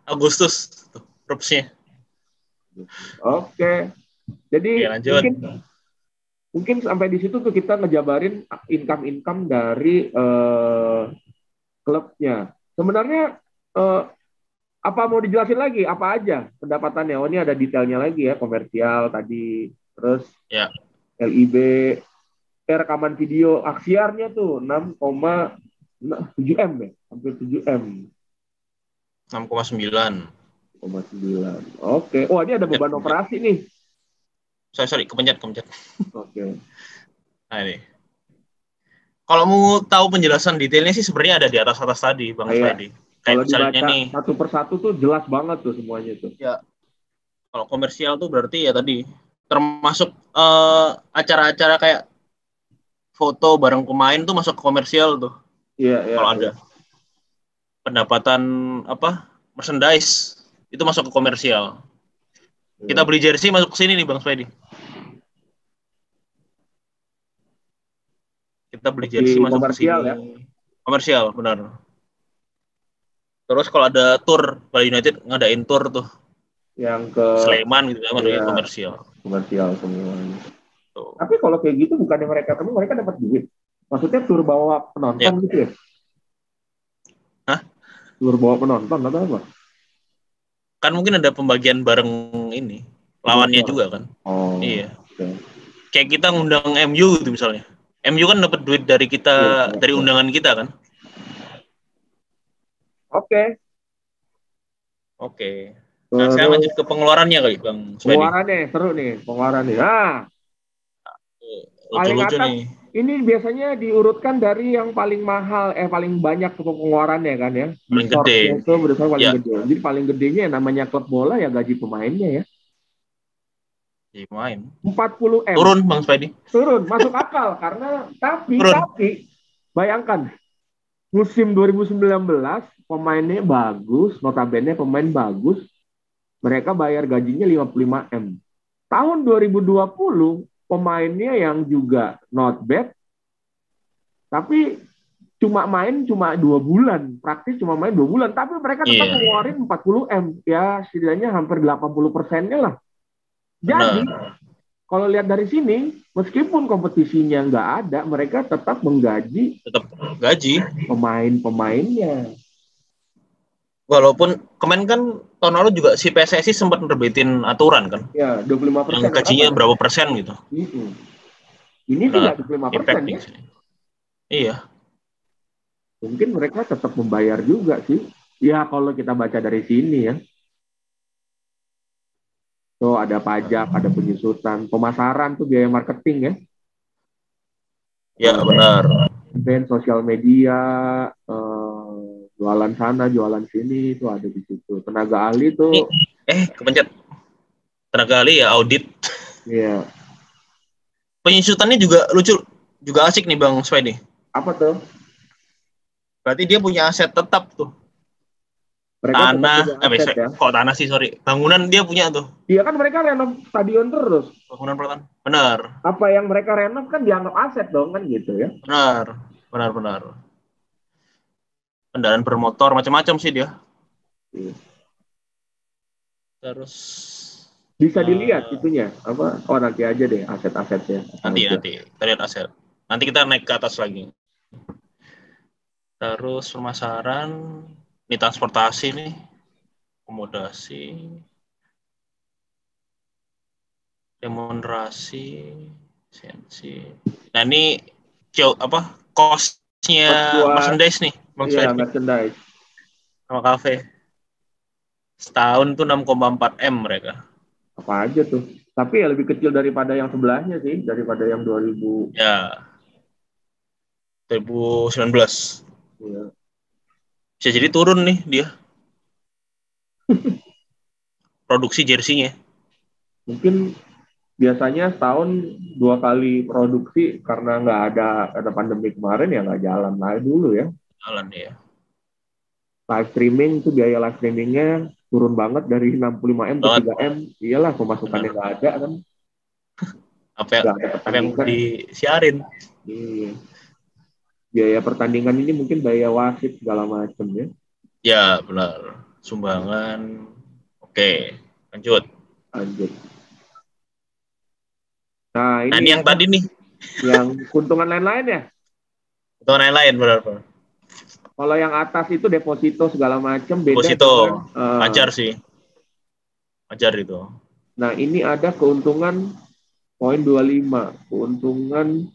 Agustus. Rupsnya. Oke. Jadi mungkin sampai di situ tuh kita ngejabarin income dari klubnya. Sebenarnya apa mau dijelasin lagi? Apa aja pendapatannya? Oh ini ada detailnya lagi ya, komersial tadi, terus LIB, rekaman video, aksiarnya tuh 6,7M ya, hampir 7M. 6,9. Oke. Oh ini ada beban operasi nih. Sorry, kepencet. Oke. Nah ini. Kalau mau tahu penjelasan detailnya sih sebenarnya ada di atas tadi, Bang Spidey. Kalau dibaca nih, satu persatu tuh jelas banget tuh semuanya tuh. Ya. Kalau komersial tuh berarti ya tadi termasuk acara-acara kayak foto bareng pemain tuh masuk ke komersial tuh. Iya. Kalau ada pendapatan merchandise itu masuk ke komersial. Kita beli jersey masuk ke sini nih Bang Spidey. Kita beli jersey masuk komersial ke sini. Ya. Komersial, benar. Terus kalau ada tour Bali United ngadain tour tuh. Yang ke Sleman gitu kan komersial. Komersial semuanya. Tuh. Tapi kalau kayak gitu bukannya mereka dapat duit. Maksudnya tour bawa penonton gitu ya? Hah? Tour bawa penonton atau apa? Kan mungkin ada pembagian bareng ini lawannya juga kan. Oh, iya. Okay. Kayak kita ngundang MU gitu misalnya. MU kan dapat duit dari kita, dari undangan kita kan. Oke. Nah, saya lanjut ke pengeluarannya kali, Bang Swedi. Pengeluarannya seru nih, pengeluarannya. Nah, paling lucu-lucu atas nih. ini biasanya diurutkan dari yang paling mahal, paling banyak pengeluarannya kan ya. Paling gede. Itu berdasarkan paling gede. Jadi paling gedenya yang namanya klub bola ya gaji pemainnya ya. Gaji pemain. 40 M. Turun Bang Swedi. Turun, masuk akal karena tapi bayangkan musim 2019 pemainnya bagus, notabene pemain bagus, mereka bayar gajinya 55 M. Tahun 2020 pemainnya yang juga not bad, tapi main cuma 2 bulan, praktis cuma main 2 bulan, tapi mereka tetap mengeluarkan 40 M, ya setidaknya hampir 80%-nya lah. Jadi kalau lihat dari sini, meskipun kompetisinya nggak ada, mereka tetap menggaji pemain-pemainnya. Walaupun kemarin kan tahun lalu juga si PSSI sempat nerbitin aturan kan? Ya, 25%. Yang gajinya berapa persen gitu? Ini sih nggak 25% ya? Iya. Mungkin mereka tetap membayar juga sih. Ya kalau kita baca dari sini ya. So, ada pajak, ada penyusutan, pemasaran tuh biaya marketing ya. Ya benar. Event sosial media, jualan sana, jualan sini itu ada di situ. Tenaga ahli tuh. Kepencet. Tenaga ahli ya audit. Iya. Penyusutannya juga lucu, juga asik nih Bang Swedi. Apa tuh? Berarti dia punya aset tetap tuh. Mereka tanah sih, sorry. Bangunan dia punya tuh. Iya kan mereka renov stadion terus. Bangunan pertahanan. Benar. Apa yang mereka renov kan dianggap aset dong kan gitu ya. Benar. Kendaraan bermotor macam-macam sih dia. Iya. Terus bisa dilihat itunya apa? Oh nanti aja deh aset-asetnya. Nanti kita lihat aset. Nanti kita naik ke atas lagi. Terus pemasaran, ini transportasi nih, akomodasi, remunerasi, sensi. Nah ini cost-nya merchandise nih, Bang Swedi. Iya, merchandise. Sama kafe. Setahun tuh 6,4 M mereka. Apa aja tuh? Tapi ya lebih kecil daripada yang sebelahnya sih, daripada yang 2000. Ya. 2019. Iya. Bisa jadi turun nih dia. Produksi jersinya. Mungkin biasanya setahun 2 kali produksi karena nggak ada pandemi kemarin ya nggak jalan lagi dulu ya. Jalan ya. Live streaming itu biaya live streamingnya turun banget dari 65 M ke 3 M. Iyalah pemasukannya nggak ada kan. Apa yang disiarin. Iya. Biaya pertandingan ini mungkin biaya wasit segala macam ya. Ya benar. Sumbangan. Oke, lanjut. Nah ini yang tadi nih. Yang keuntungan lain-lain ya? Keuntungan lain-lain benar. Kalau yang atas itu deposito segala macam beda. Deposito, ajar sih. Ajar itu. Nah ini ada keuntungan poin 25. Keuntungan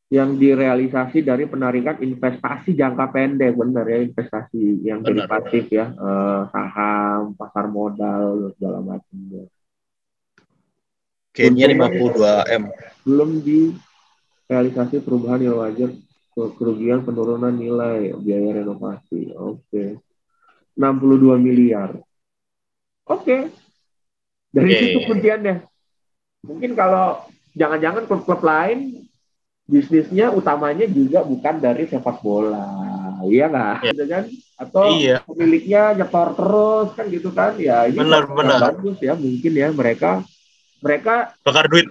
yang direalisasi dari penarikan investasi jangka pendek, benar ya, investasi yang derivatif ya, saham, pasar modal segala macam. Gainnya 52 M. Belum direalisasi perubahan nilai wajar, kerugian penurunan nilai biaya renovasi. Oke. 62 miliar. Oke. Dari situ kunciannya. Mungkin kalau jangan-jangan klub-klub lain bisnisnya utamanya juga bukan dari sepak bola, iya nggak? Gitu kan? Atau pemiliknya nyetor terus kan gitu kan? Ya ini benar. Bagus ya mungkin ya mereka bakar duit,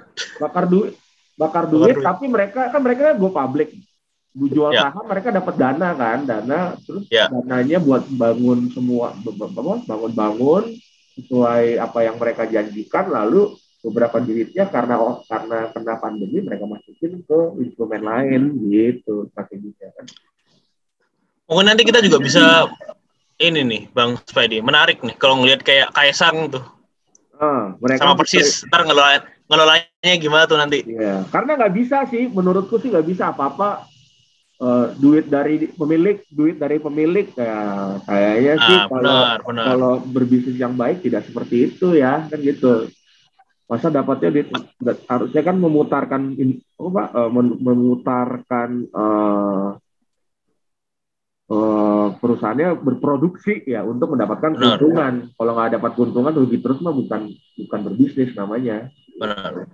tapi mereka go public, jual saham mereka dapat dana terus dananya buat bangun bangun sesuai apa yang mereka janjikan, lalu beberapa duitnya karena kena pandemi mereka masukin ke instrumen lain gitu strateginya kan. Mungkin nanti kita juga bisa ini nih Bang Swedi, menarik nih kalau ngelihat kayak Kaisang tuh. Mereka sama persis ntar ngelolanya gimana tuh nanti? Iya, karena nggak bisa sih, menurutku sih nggak bisa apa-apa duit dari pemilik ya, kayaknya sih kalau berbisnis yang baik tidak seperti itu ya, kan gitu. Masa dapatnya harusnya kan memutarkan perusahaannya berproduksi ya untuk mendapatkan keuntungan. Kalau nggak dapat keuntungan rugi terus mah bukan berbisnis namanya. Benar.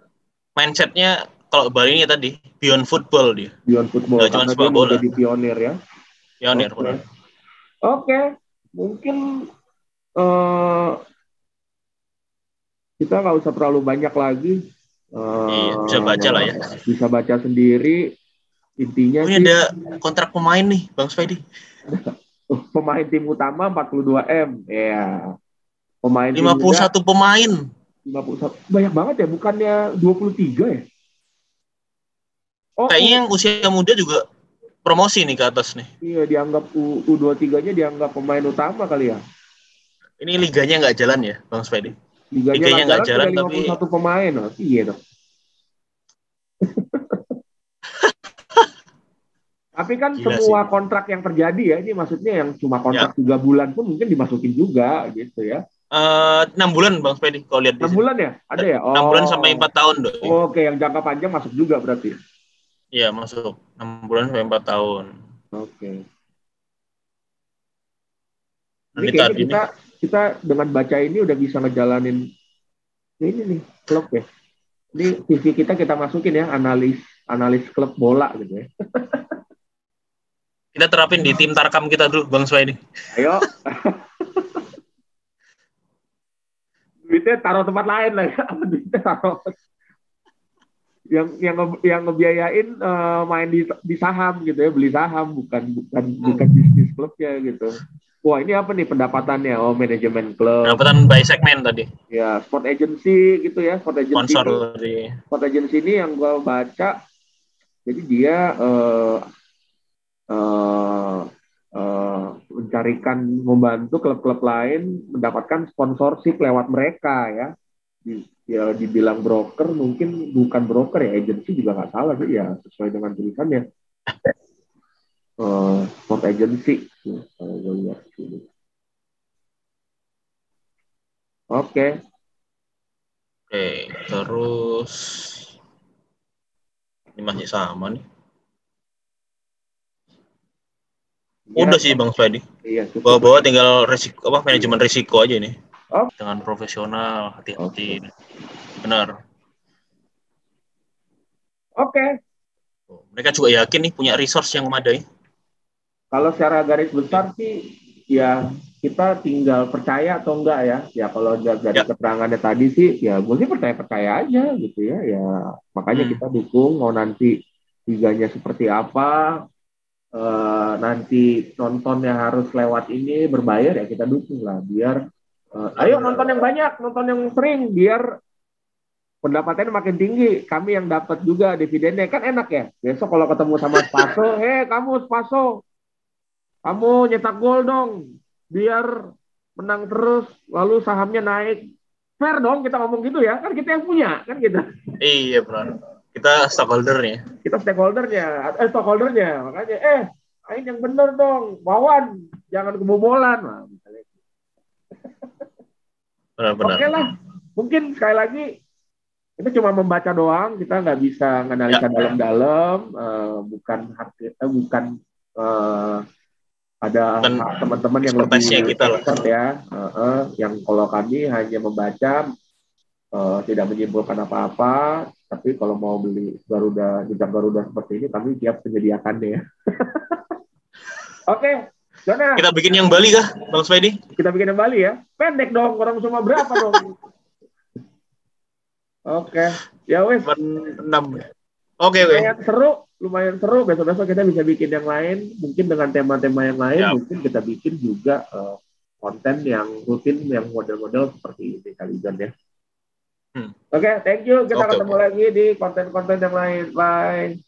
Mindsetnya kalau Bali ini tadi beyond football dia. Beyond football nggak cuma karena sepak dia bola. menjadi pionir ya. Pionir, benar. Oke. Mungkin kita nggak usah terlalu banyak lagi. Iya, bisa baca lah ya. Bisa baca sendiri. Intinya ini ada kontrak pemain nih, Bang Spidey. Pemain tim utama 42M. Ya. Pemain 51 muda, pemain. 51. Banyak banget ya, bukannya 23 ya? Kayaknya yang usia muda juga promosi nih ke atas nih. Iya, dianggap U23-nya dianggap pemain utama kali ya. Ini liganya nggak jalan ya, Bang Spidey? Liganya nggak jalan tapi 51 pemain. Oh, iya dong. Tapi kan gila semua sih. Kontrak yang terjadi ya, ini maksudnya yang cuma kontrak 3 bulan pun mungkin dimasukin juga gitu ya. 6 bulan Bang Spidey kalau lihat 6 bulan ya? Ada ya? 6 bulan sampai 4 tahun dong. Oke, yang jangka panjang masuk juga berarti. Iya, masuk. 6 bulan sampai 4 tahun. Oke. Ini kayaknya kita dengan baca ini udah bisa ngejalanin ini nih, klub ya. Ini TV kita masukin ya, analis klub bola gitu ya. Kita terapin di tim Tarkam kita dulu, Bang Spidey. Ayo. Duitnya taruh tempat lain lah ya. Duitnya taruh. Yang ngebiayain main di saham gitu ya, beli saham bukan bisnis klubnya gitu. Wah, ini apa nih pendapatannya? Oh, manajemen klub. Pendapatan by segmen tadi. Ya, sport agency gitu ya, sport agency. Sport agency ini yang gue baca, jadi dia membantu klub-klub lain mendapatkan sponsorship lewat mereka ya. Ya dibilang broker, mungkin bukan broker ya, agency juga nggak salah sih ya, sesuai dengan tulisannya. Sport agency. Oke, terus ini masih sama nih. Udah sih Bang Spidey. Iya, bawa tinggal risiko manajemen risiko aja nih. Dengan profesional, hati-hati. Benar. Oke. Mereka juga yakin nih punya resource yang memadai. Kalau secara garis besar sih ya kita tinggal percaya atau enggak ya. Ya kalau dari keterangannya tadi sih ya gue sih percaya aja gitu ya. Ya makanya kita dukung, mau nanti liganya seperti apa, nanti nontonnya harus lewat ini berbayar ya kita dukung lah biar ayo nonton yang banyak, nonton yang sering biar pendapatannya makin tinggi, kami yang dapat juga dividennya kan enak ya. Besok kalau ketemu sama Spaso, kamu Spaso, kamu nyetak gol dong biar menang terus lalu sahamnya naik, fair dong kita ngomong gitu ya, kan kita yang punya kan gitu. Iya benar. Kita stakeholdernya. Stakeholdernya. Makanya, main yang bener dong. Wawan, jangan kebobolan. Nah, misalnya. Benar. Oke lah. Mungkin sekali lagi, kita cuma membaca doang. Kita nggak bisa menganalisa dalam-dalam. Ada teman-teman yang lebih expert ya. Yang kalau kami hanya membaca, tidak menyimpulkan apa-apa. Tapi kalau mau beli jejak Garuda seperti ini, kami siap menyediakannya ya. Oke, Jona. Kita bikin yang Bali kah, Bang Spidey? Kita bikin yang Bali ya. Pendek dong, orang cuma berapa dong? Oke, ya wes. 6. Oke. Lumayan seru. Besok-besok kita bisa bikin yang lain. Mungkin dengan tema-tema yang lain. Mungkin kita bikin juga konten yang rutin, yang model-model seperti ini kali John ya. Oke, thank you. Kita ketemu lagi di konten-konten yang lain. Bye.